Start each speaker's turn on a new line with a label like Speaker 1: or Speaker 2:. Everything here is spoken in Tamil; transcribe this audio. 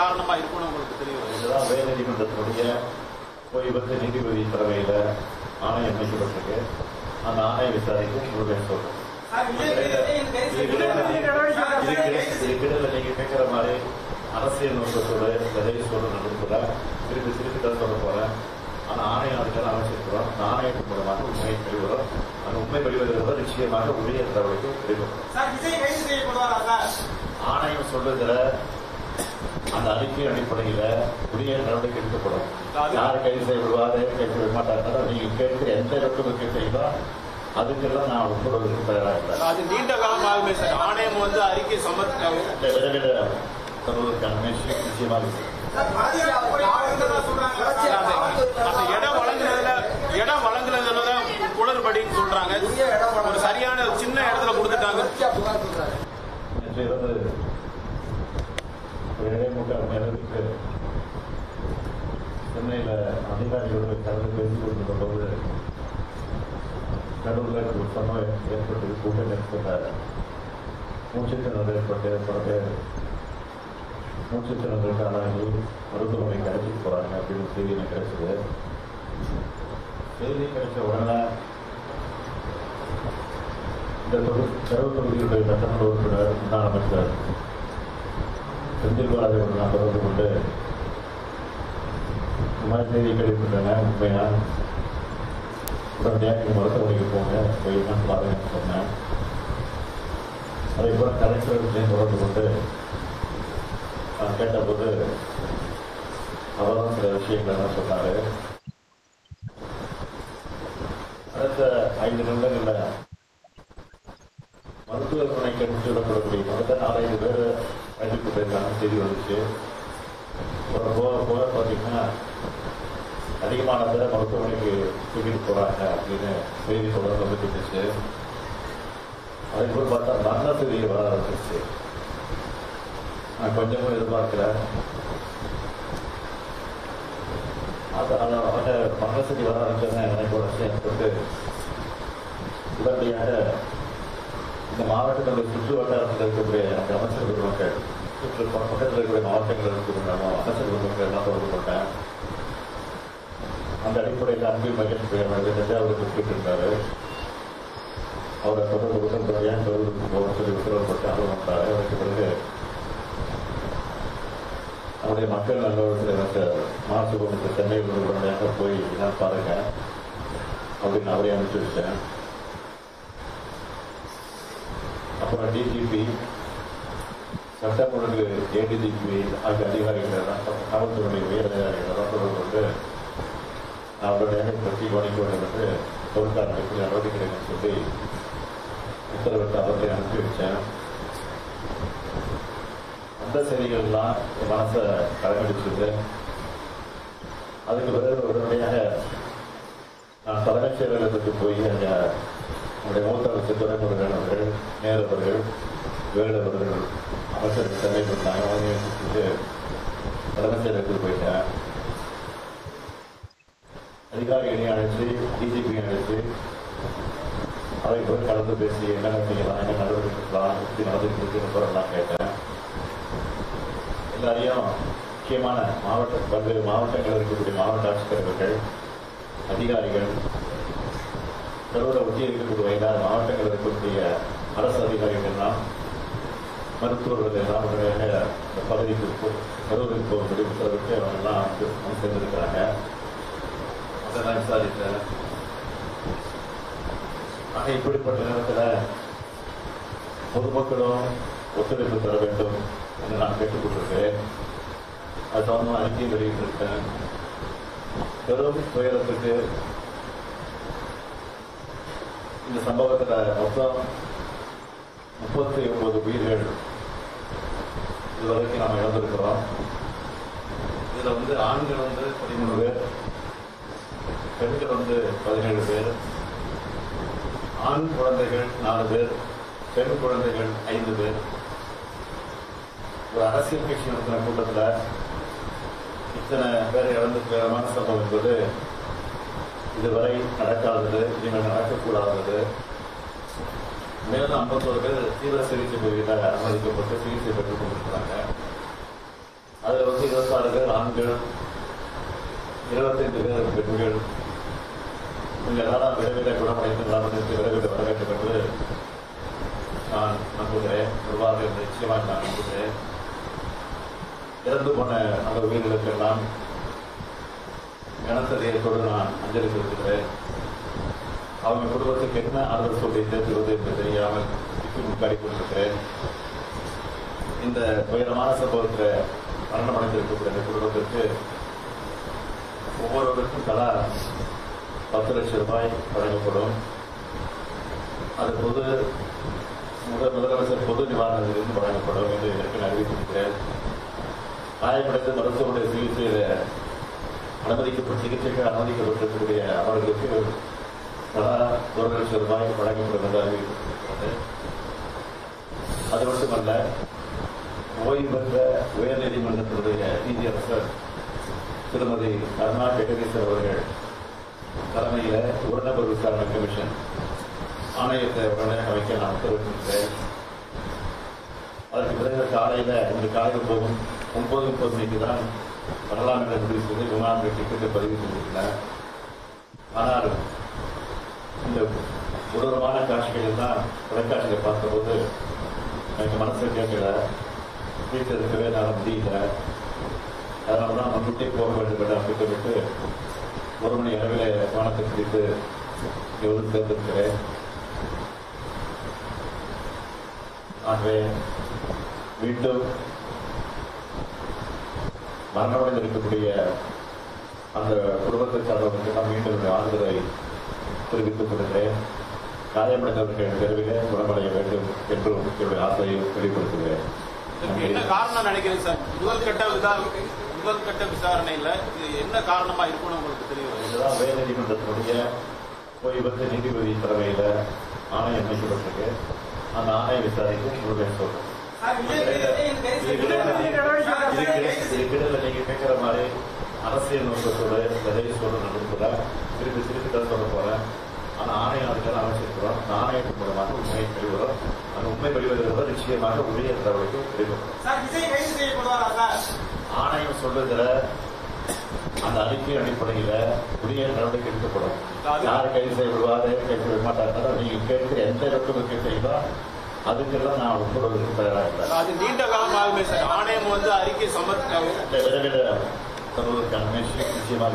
Speaker 1: காரணமா இருக்கும்னு உங்களுக்கு தெரியும்.
Speaker 2: இதுதான் உயர் நீதிமன்றத்தினுடைய ஓய்வு நீதிபதி தலைமையில் ஆணையம் அமைக்கப்பட்டிருக்கு. அந்த ஆணைய விசாரித்து உங்களுடைய சொல்றேன். இதுக்கிடையில நீங்க கேட்கிற மாதிரி அரசியல் நோக்கத்தோடு எதை சொல்றது திருப்பி தான் சொல்ல போறேன். ஆனா ஆணையம் அதுக்கெல்லாம் அமைச்சிருக்கிறோம். அந்த ஆணையத்தின் மூலமாக உண்மை வெளிவரும். அந்த உண்மை வெளிவருவதை நிச்சயமாக உரிய தகவலுக்கு வெளிவரும். ஆணையம் சொல்லுகிற அந்த அறிக்கை அடிப்படையில உரிய நடவடிக்கை எடுக்கப்படும். யாரு கைது செய்யப்படுவாரு, கைது செய்ய மாட்டாங்க. நீங்க கேட்கிற எந்த இடத்துக்கு செய்தோ அதுக்கெல்லாம் நான் ஒப்புறதுக்கு தயாராக இல்லை.
Speaker 1: அது நீண்ட காலமாகவே சார் ஆணையம் வந்து அறிக்கை
Speaker 2: விரைவில் தருவதற்கான முயற்சி நிச்சயமாக இருக்கு.
Speaker 1: இடம் வழங்குறதுல குளறுபடின்னு சொல்றாங்க. ஒரு சரியான சின்ன இடத்துல கொடுத்துட்டாங்க.
Speaker 2: நேரத்துக்கு சென்னையில அதிகாரிகளுடைய கலந்து பேசிக் கொண்டிருந்த போது நடுவில் ஒரு சம்பவம் ஏற்பட்டு கூட்டம் ஏற்பட்டார். மூச்சுத்திணறல் ஏற்பட்டு பல பேர் மூச்சுத்திணறலுக்கான மருத்துவமனைக்கு அழைச்சிட்டு போறாங்க அப்படின்னு செய்தி எனக்கு கிடைச்சது. செய்தி கிடைச்ச உடனே இந்த செலவு தொகுதியுடைய சட்டமன்ற உறுப்பினர் முன்னாள் அமைச்சர் செந்தில் பாலாஜியோடு நான் தொடர்பு கொண்டு இந்த மாதிரி செய்தி கிடைக்கின்றன, உண்மையா உடனடியாக நீங்கள் மருத்துவமனைக்கு போங்க, போய் நான் பாருங்கன்னு சொன்னேன். அதே போல கலெக்டர்களையும் தொடர்பு கொண்டு நான் கேட்டபோது அவரும் சில விஷயங்கள் சொன்னாரு. அடுத்த 5 நிமிடங்கள்ல மருத்துவமனைக்கு அனுப்பிச்சு விடப்படக்கூடிய முதல்ல 4-5 பேர் அழைத்து போயிருக்காங்க செய்தி வந்துச்சு. போக பார்த்தீங்கன்னா அதிகமான பேரை மருத்துவமனைக்கு தூக்கிட்டு போறாங்க அப்படின்னு செய்தி தொடர்ந்து வந்துச்சு. அதே போல் பார்த்தா மரண செய்தி வர ஆரம்பிச்சிருச்சு. நான் கொஞ்சமும் எதிர்பார்க்கிறேன். அவங்க மரண செய்தி வர ஆரம்பிச்சோன்னா எனக்கு ஒரு விஷயம் ஏற்பட்டு உடனடியாக இந்த மாவட்டத்தில் சுற்று வட்டாரத்தில் இருக்கக்கூடிய அந்த அமைச்சர்கள் மக்கள் பக்கத்தில் இருக்கக்கூடிய மாவட்டங்கள் இருக்கக்கூடிய அமைச்சர்கள் மக்கள் எல்லாம் தொடர்பு கொண்டேன். அந்த அடிப்படையில் அன்பில் மகேஷ் அவருக்கு கூப்பிட்டு அவரை தொடர்பு உடனடியாக தொடர்புக்கு போக சொல்லி உத்தரவுப்பட்டு அனுபவப்பட்டாரு. அதற்கு பிறகு அவருடைய மக்கள் நல்ல மாசுபட்டு சென்னையில் உடனடியாக போய் நான் பாருங்க அப்படின்னு அவரே அனுப்பிச்சு வச்சேன். அப்புறம் டிஜிபி, சட்டம் ஒழுங்கு ஏடிஜிபி ஆகிய அதிகாரிகள் காவல்துறை உயர் அதிகாரிகள் தொடர்பு கொண்டு அவருடைய பற்றி கவனிக்க வேண்டும் என்று பொருட்காரர்களுக்கு நடவடிக்கை சொல்லி உத்தரவிட்டு அவர்களை அனுப்பி வச்சேன். அந்த செய்திகள்லாம் என் மனசை கலங்கடிச்சது. அதுக்கு பிறகு உடனடியாக நான் தலைமைச் செயலகத்துக்கு போய் அங்கே நம்முடைய மூத்த அமைச்சர் துறைமுருகன் அவர்கள், நேரு அவர்கள், வேலு அவர்கள் அமைச்சருக்கு சென்னை பண்ணாங்க. அவங்களுக்கு தலைமைச் செயலகத்துக்கு போயிட்டேன். அதிகாரிகளையும் அழைச்சி டிஜிபியும் அழைச்சி அதை போய் கலந்து பேசி என்னென்ன செய்யலாம், என்ன நடவடிக்கைலாம், எப்படி நடந்துட்டு போறதெல்லாம் கேட்டேன். எல்லாரையும் முக்கியமான பல்வேறு மாவட்டங்களில் இருக்கக்கூடிய மாவட்ட ஆட்சித்தலைவர்கள், அதிகாரிகள், கருவூரை ஒட்டி இருக்கக்கூடிய மாவட்டங்களில் இருக்கக்கூடிய அரசு அதிகாரிகள் எல்லாம், மருத்துவர்கள் எல்லாம் உடனடியாக இந்த பகுதிக்கு கருவூருக்கு போகும்படி உத்தரவிட்டு அவங்க எல்லாம் வந்து சேர்ந்திருக்கிறாங்க. அதெல்லாம் விசாரித்தேன். ஆக இப்படிப்பட்ட நேரத்தில் பொதுமக்களும் ஒத்துழைப்பு தர வேண்டும் என்று நான் கேட்டுக்கொண்டிருக்கேன். அது சம்பந்தமாக அறிக்கையை வெளியிட்டிருக்கேன். பெரும் துயரத்துக்கு இந்த சம்பவத்தில் மொத்தம் 39 உயிர்கள் இதுவரைக்கும் நாம் இழந்திருக்கிறோம். இதில் ஆண்கள் 13 பேர், பெண்கள் 17 பேர், ஆண் குழந்தைகள் 4 பேர், பெண் குழந்தைகள் 5 பேர். ஒரு அரசியல் கட்சி நடத்தின கூட்டத்தில் இத்தனை பேர் இழந்துக்கிற சம்பவம் என்பது இதுவரை நடக்காதது, இனிமேல் நடக்கக்கூடாதது. மேலும் 51 பேர் தீவிர சிகிச்சை பிரிவில் அனுமதிக்கப்பட்டு சிகிச்சை பெற்றுக் கொண்டிருக்கிறாங்க. அதில் ஆண்கள், 25 பேர் பெண்கள் எல்லாரும் விரைவில் குணமடைந்து நலமடைந்து விரைவில் வர வேண்டும் என்று நான் நம்புகிறேன். பொதுவாக நிச்சயமாக நான் நம்புகிறேன். இறந்து போன அந்த உயிர்களுக்கெல்லாம் கனத்ததையத்தோடு நான் அஞ்சலி செலுத்துகிறேன். அவங்க குடும்பத்துக்கு என்ன ஆதரவு சொல்லி தேர்த்துவது என்று தெரியாமல் முக்காடி கொண்டிருக்கிறேன். இந்த துயரமான சம்பவத்தில் மரணமடைந்திருக்கக்கூடிய குடும்பத்திற்கு ஒவ்வொருவருக்கும் தலா 10 லட்சம் ரூபாய் வழங்கப்படும். அது முதலமைச்சர் பொது நிவாரணத்திலிருந்து வழங்கப்படும் என்று ஏற்கனவே அறிவித்திருக்கிறேன். காயமடைந்து மருத்துவமனை சிகிச்சைக்கு அனுமதிக்கப்பட்டிருக்கக்கூடிய அவர்களுக்கு தலா 1 லட்சம் ரூபாய் வழங்கப்படும் என்று அறிவிக்கப்பட்டிருக்கிறது. அது மட்டுமல்ல, ஓய்வு பெற்ற உயர்நீதிமன்றத்தினுடைய நீதியரசர் திருமதி அருணா ஜெகதீசர் அவர்கள் தலைமையில் ஒரு நபர் விசாரணை கமிஷன் ஆணையத்தை உடனே அமைக்க நான் உத்தரவிட்டிருக்கிறேன். அதற்கு பிறகு இன்று காலையில் போகும் 9:30 மணிக்கு தான் வரலாம் என்ற முடிவு செய்து விமான டிக்கெட்டை பதிவு செய்திருக்கிறேன். ஆனால் இந்த கொடூரமான காட்சிகள் தான் தொலைக்காட்சியை பார்த்தபோது எனக்கு மனசு கேட்கல, வீட்டில் இருக்கவே நான் முடியல. அதனால தான் முன்கூட்டியே போக வேண்டும் என்று திட்டமிட்டு 1 மணி அளவில் விமானத்தை பிடித்து இவரும் தேர்ந்தெடுக்கிறேன். ஆகவே மீண்டும் மரணமடைந்து இருக்கக்கூடிய அந்த குடும்பத்தை சார்ந்தவர்களுக்கு நான் மீண்டும் ஆறுதலை தெரிவித்துக் கொள்கிறேன். காயமடைந்தவர்கள் விரைவில் குணமடைய வேண்டும் என்றும் என்னுடைய ஆசையை வெளிப்படுத்துகிறேன்.
Speaker 1: என்ன காரணம் நினைக்கிறேன் சார்? முதல் கட்ட விசாரணையில் இது என்ன காரணமா இருக்கும்னு உங்களுக்கு தெரியும்?
Speaker 2: இதுதான் உயர் நீதிமன்றத்தினுடைய ஓய்வு பெற்ற நீதிபதி தலைமையில் ஆணையம் அமைக்கப்பட்டிருக்கு. அந்த ஆணைய விசாரித்து உங்களுடைய சொல்றேன். இதுக்கிடையில் நீங்க கேட்கிற மாதிரி அரசியல் நோக்கத்தோடு எதை சொல்றதுல திருப்பி தான் சொல்ல போறேன். ஆனா ஆணையம் அதுக்காக அமைச்சிருக்கிறோம். அந்த ஆணையத்தின் மூலமாக உண்மை வெளிவரும். அந்த உண்மை வெளிவருவதை நிச்சயமாக உரிய தகவலுக்கு வெளிவரும். ஆணையம் சொல்றதுல அந்த அறிக்கை அடிப்படையில உரிய நடவடிக்கை எடுக்கப்படும். யாரு கைது செய்யப்படுவாரு, கைது செய்ய மாட்டாங்க, நீங்க கேட்கிற எந்த இடத்துக்கு செய்தோ அதுக்கெல்லாம் நான் ஒப்புறதுக்கு தயாராக இல்லை.
Speaker 1: அது நீண்ட காலம் ஆகுமே சார். ஆணையம் அறிக்கை
Speaker 2: விரைவில் தருவதற்கான முயற்சி நிச்சயமாக